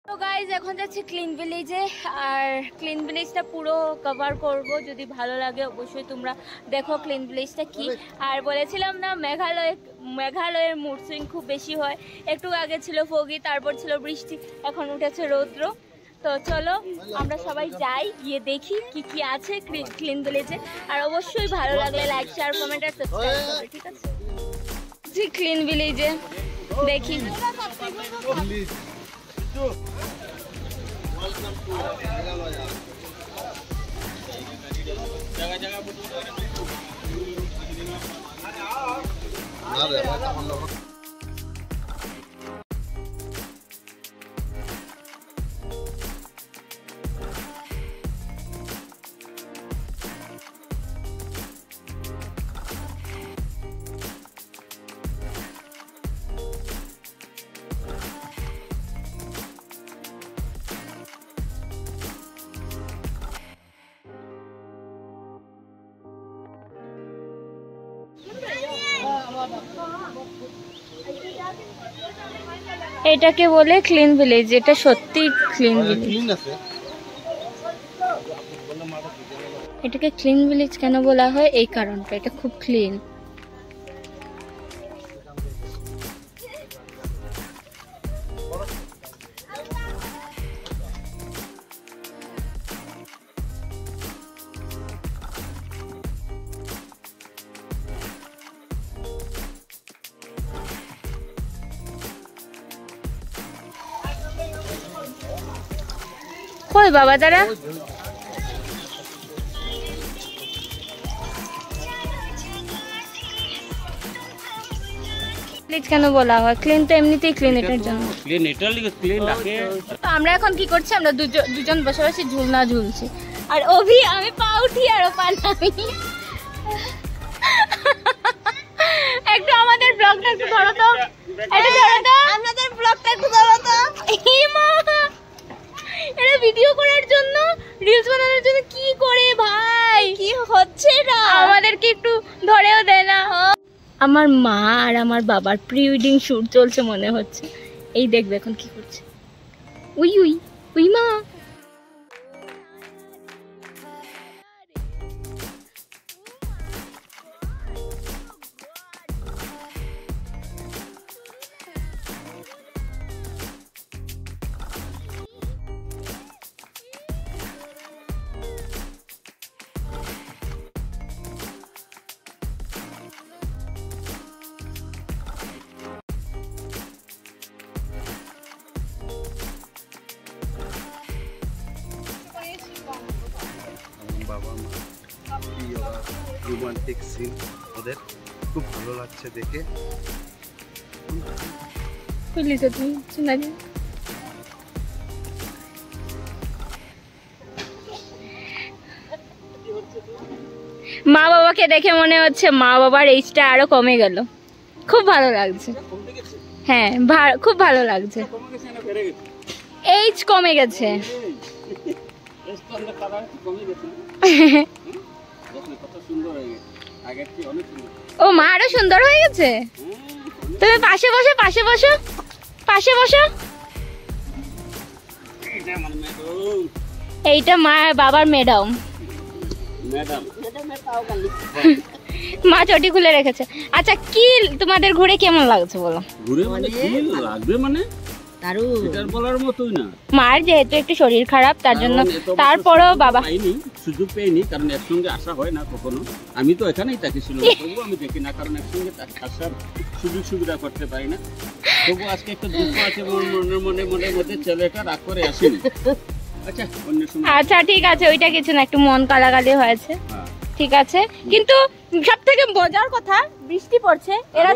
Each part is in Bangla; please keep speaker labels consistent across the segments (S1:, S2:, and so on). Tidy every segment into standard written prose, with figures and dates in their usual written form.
S1: তো গাইজ এখন যাচ্ছি ক্লিন ভিলেজে, আর ক্লিন ভিলেজটা পুরো কভার করব। যদি ভালো লাগে অবশ্যই তোমরা দেখো ক্লিন ভিলেজটা কি। আর বলেছিলাম না মেঘালয়ের মুড সুইং খুব বেশি হয়। একটু আগে ছিল ফগি, তারপর ছিল বৃষ্টি, এখন উঠেছে রৌদ্র। তো চলো আমরা সবাই যাই, গিয়ে দেখি কি কি আছে ক্লিন ভিলেজে। আর অবশ্যই ভালো লাগলে লাইক শেয়ার কমেন্ট আর সাবস্ক্রাইব করবে, ঠিক আছে? জি ক্লিন ভিলেজে দেখি। এটাকে বলে ক্লিন ভিলেজ, এটা সত্যি ক্লিন ভিলেজ। এটাকে ক্লিন ভিলেজ কেন বলা হয় এই কারণটা, এটা খুব ক্লিন। কই বাবা দাঁড়া, কেন বলা হয় ক্লিন? তো এমনিতেই ক্লিন, এটার জন্য ক্লিন, এটার লিগে ক্লিন রাখে। তো আমরা এখন কি করছি, আমরা দুজন বসে বসে ঝুলনা ঝুলছি। আর অভি আমি পা উঠি আর পা নামি। একটু আমাদের ব্লগটা একটু ধরো তো, একটু ধরো তো আমাদের ব্লগটা একটু ধরো তো। এই মা, এটা ভিডিও করার জন্য, রিলস বানানোর জন্য কি করে ভাই, কি হচ্ছে না? আমাদেরকে একটু ধরেও দেয় না। আমার মা আর আমার বাবার প্রি ওয়েডিং শুট চলছে মনে হচ্ছে। এই দেখবে এখন কি করছে। উই উই উই মা।
S2: বাবা মা রোমান্টিক সিন, ওদের খুব ভালো লাগছে দেখে।
S1: মা বাবাকে দেখে মনে হচ্ছে মা বাবার এইজটা আরো কমে গেল। খুব ভালো লাগছে, হ্যাঁ খুব ভালো লাগছে। এইজ কমে গেছে। ও মা আরো সুন্দর হয়ে গেছে। তুমি পাশে বসো, পাশে বসো, পাশে বসো। এইটা মা বাবার ম্যাডাম। মা চটি খুলে রেখেছে। আচ্ছা কি তোমাদের ঘুরে কেমন লাগছে বলো?
S3: ঘুরে মানে কি লাগবে, মানে
S1: মার যেহেতু একটু শরীর খারাপ তার জন্য, তারপরেও বাবা
S3: সুযোগ পেয়নি, কারণ একসঙ্গে আসা হয় না কখনো। আমি তো এখানেই থাকি, আমি দেখি না, কারণ একসঙ্গে আসার সুযোগ সুবিধা করতে পারি না। তবু আজকে একটা দুঃখ আছে মনের মধ্যে, ছেলেটা রাগ করে আসেনি।
S1: আচ্ছা ঠিক আছে, ওইটা কিছু না, একটু মন কালাকালি হয়েছে, ঠিক আছে। কিন্তু সব থেকে মজার কথা, বৃষ্টি পড়ছে, এরা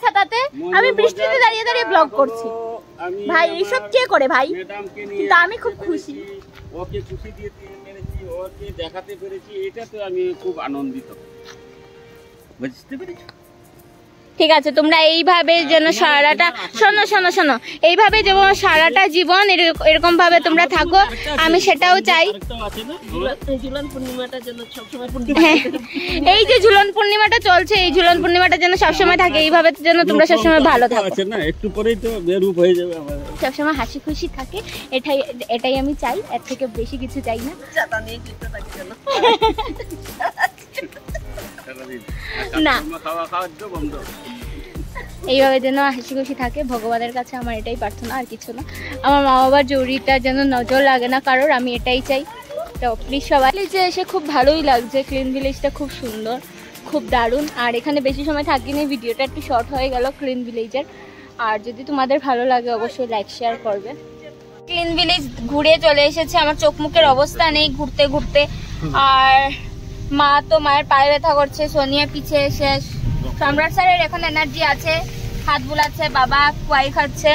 S1: ছাতাতে, আমি বৃষ্টিতে দাঁড়িয়ে দাঁড়িয়ে ব্লগ করছি। ভাই এইসব কে করে ভাই? কিন্তু আমি খুব খুশি,
S3: ওকে খুশি দিতে পেরেছি, ওকে দেখাতে পেরেছি, এটা তো আমি খুব আনন্দিত। বুঝতে পেরেছি?
S1: ঠিক আছে, তোমরা এইভাবে যেন সারাটা, শোনো শোনো শোনো, এইভাবে যেমন সারাটা জীবন এরকম ভাবে তোমরা থাকো, আমি সেটাও চাই। হ্যাঁ, এই যে ঝুলন পূর্ণিমাটা চলছে, এই ঝুলন পূর্ণিমাটা যেন সবসময় থাকে, এইভাবে যেন তোমরা সবসময় ভালো থাকো,
S3: একটু পরেই তো বেরূপ হয়ে যাবে,
S1: সবসময় হাসি খুশি থাকে, এটাই আমি চাই, এর থেকে বেশি কিছু চাই না। না, এইভাবে যেন হাসি খুশি থাকে, ভগবানের কাছে আমার এটাই প্রার্থনা, আর কিছু না। আমার মা বাবার জরুরিটা যেন নজর লাগে না কারোর, আমি এটাই চাই। তো প্লিজ সবাই, যে এসে খুব ভালোই লাগছে, ক্লিন ভিলেজটা খুব সুন্দর, খুব দারুণ। আর এখানে বেশি সময় থাকিনি, ভিডিওটা একটু শর্ট হয়ে গেল ক্লিন ভিলেজের। আর যদি তোমাদের ভালো লাগে অবশ্যই লাইক শেয়ার করবে। ক্লিন ভিলেজ ঘুরে চলে এসেছে, আমার চোখ মুখের অবস্থা নেই ঘুরতে ঘুরতে। আর মা তো মায়ের পায়ে ব্যথা করছে, সোনিয়া পিছিয়ে শেষ, সম্রাট স্যারের এখন এনার্জি আছে, হাত বুলাচ্ছে, বাবা কোয়াই খাচ্ছে,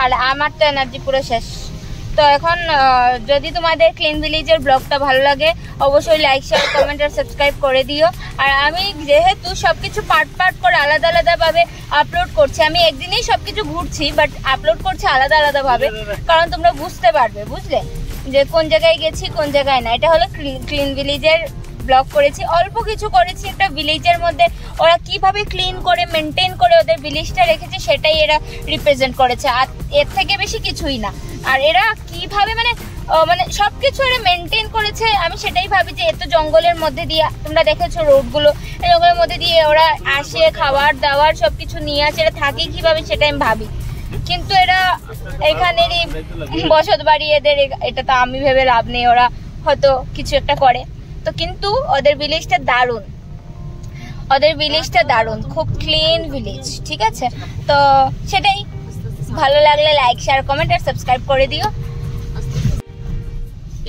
S1: আর আমার তো এনার্জি পুরো শেষ। তো এখন যদি তোমাদের ক্লিন ভিলেজের ব্লগটা ভালো লাগে অবশ্যই লাইক শেয়ার কমেন্ট আর সাবস্ক্রাইব করে দিও। আর আমি যেহেতু সবকিছু পার্ট পার্ট করে আলাদা আলাদা ভাবে আপলোড করছি, আমি একদিনেই সবকিছু ঘুরছি বাট আপলোড করছি আলাদা আলাদা ভাবে, কারণ তোমরা বুঝতে পারবে, বুঝলে যে কোন জায়গায় গেছি কোন জায়গায় না। এটা হলো ক্লিন ভিলেজের ব্লগ করেছি, অল্প কিছু করেছি, একটা ভিলেজের মধ্যে ওরা কিভাবে ক্লিন করে মেনটেন করে ওদের ভিলেজটা রেখেছে সেটাই এরা রিপ্রেজেন্ট করেছে, আর এর থেকে বেশি কিছুই না। আর এরা কিভাবে মানে সবকিছু এরা মেনটেন করেছে, আমি সেটাই ভাবি যে এত জঙ্গলের মধ্যে দিয়ে, তোমরা দেখেছো রোডগুলো, জঙ্গলের মধ্যে দিয়ে ওরা আসে, খাবার দাবার সবকিছু নিয়ে আসে, এরা থাকে কিভাবে সেটা আমি ভাবি। কিন্তু এরা এখানেরই বসত বাড়ি এদের, এটা তো আমি ভেবে লাভ নেই, ওরা হয়তো কিছু একটা করে। তো কিন্তু ওদের ভিলেজটা দারুণ, ওদের ভিলেজটা দারুণ, খুব ক্লিন ভিলেজ, ঠিক আছে। তো সেটাই, ভালো লাগলে লাইক শেয়ার কমেন্ট আর সাবস্ক্রাইব করে দিও।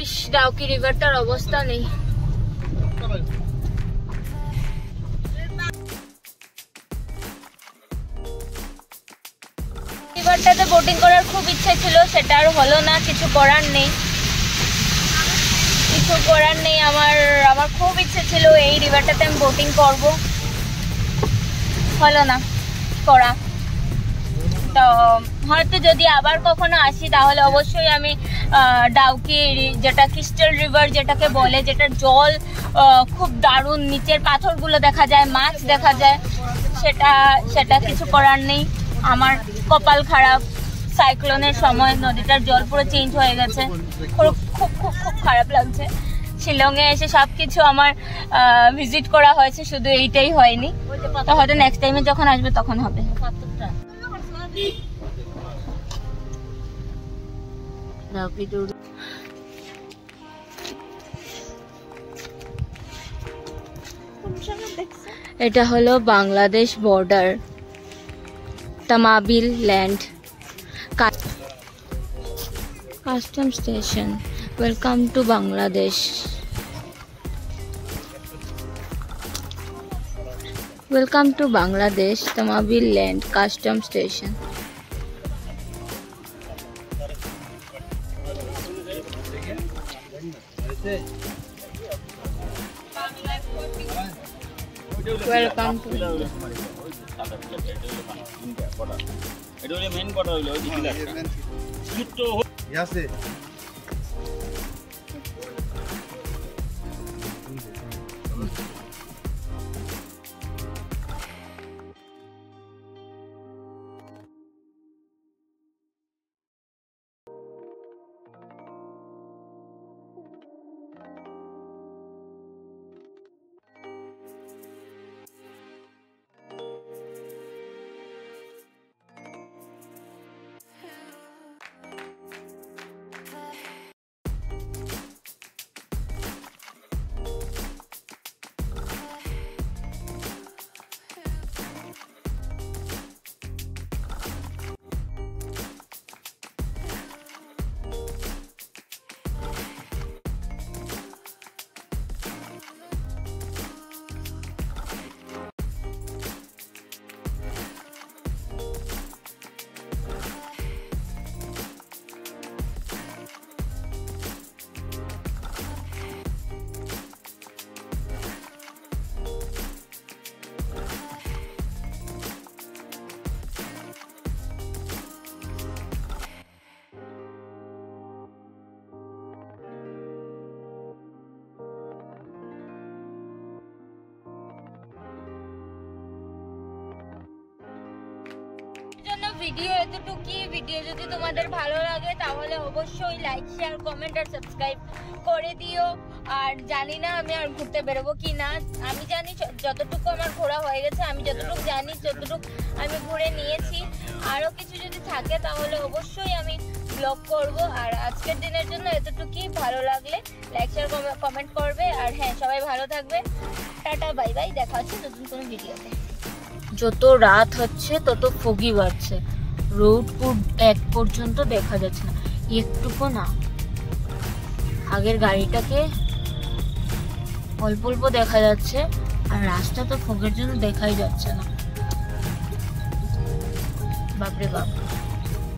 S1: ইস, ডাউকি রিভারটার অবস্থা নেই। রিভারটাতে বোটিং করার খুব ইচ্ছে ছিল, সেটা আর হলো না, কিছু করার নেই, কিছু করার নেই। আমার খুব ইচ্ছে ছিল এই রিভারটাতে আমি বোটিং করব, হলো না করা। তো হয়তো যদি আবার কখনো আসি তাহলে অবশ্যই আমি ডাউকি, যেটা ক্রিস্টাল রিভার যেটাকে বলে, যেটার জল খুব দারুণ, নিচের পাথরগুলো দেখা যায়, মাছ দেখা যায়, সেটা কিছু করার নেই। আমার কপাল খারাপ, সাইক্লোনের সময় নদীটার জল পুরো চেঞ্জ হয়ে গেছে, খুব খুব খুব খুব খারাপ লাগছে। শিলংয়ে এসে সবকিছু আমার ভিজিট করা হয়েছে, শুধু এইটাই হয়নি। তো হয়তো নেক্সট টাইমে যখন আসবে তখন হবে। এটা হলো Bangladesh border, Tamabil land custom station. Welcome to Bangladesh, welcome to Bangladesh Tamabil land custom station. Welcome to
S3: এটা হলো মেইন বর্ডার, হলো ওই দিকে
S1: ভিডিও এতটুকুই। ভিডিও যদি তোমাদের ভালো লাগে তাহলে অবশ্যই লাইক শেয়ার কমেন্ট আর সাবস্ক্রাইব করে দিও। আর জানি না আমি আর ঘুরতে বেরোবো কি না, আমি জানি যতটুকু আমার ঘোরা হয়ে গেছে, আমি যতটুকু জানি যতটুকু আমি ঘুরে নিয়েছি। আরও কিছু যদি থাকে তাহলে অবশ্যই আমি ব্লগ করব। আর আজকের দিনের জন্য এতটুকুই। ভালো লাগলে লাইক শেয়ার কমেন্ট করবে। আর হ্যাঁ, সবাই ভালো থাকবে। টাটা বাই বাই, দেখা হচ্ছে নতুন কোনো ভিডিওতে। যত রাত হচ্ছে তত ফগি বাড়ছে, রোড এক পর্যন্ত দেখা যাচ্ছে না, একটুকু না। আগের গাড়িটাকে অল্প অল্প দেখা যাচ্ছে, আর রাস্তা তো ফগের জন্য দেখাই যাচ্ছে না। বাপরে বাপ।